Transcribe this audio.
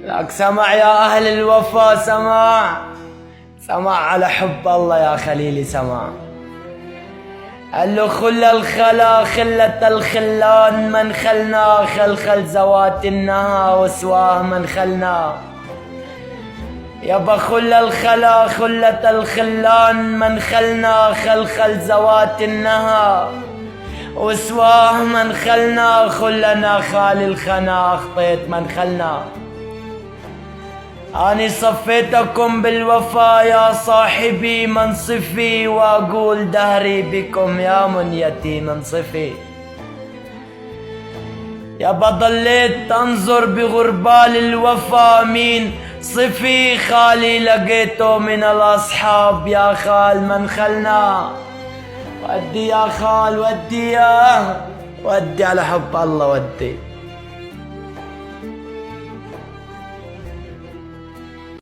لك سمع يا أهل الوفا، سمع على حب الله يا خليلي، سمع. قال له خل الخلا خلة الخلان، من خلنا خلخل زوات النها وسواه من خلنا. يابا خل الخلا خلة الخلان، من خلنا خلخل زوات النها وسواه من خلنا. خلنا خالي الخنا أخطيت من خلنا. أني صفيتكم بالوفا يا صاحبي منصفي، وأقول دهري بكم يا منيتي منصفي. يابا ضليت أنظر بغربال الوفا، مين صفي خالي لقيته من الأصحاب. يا خال من خلنا، ودي يا خال ودي، ودي على حب الله ودي.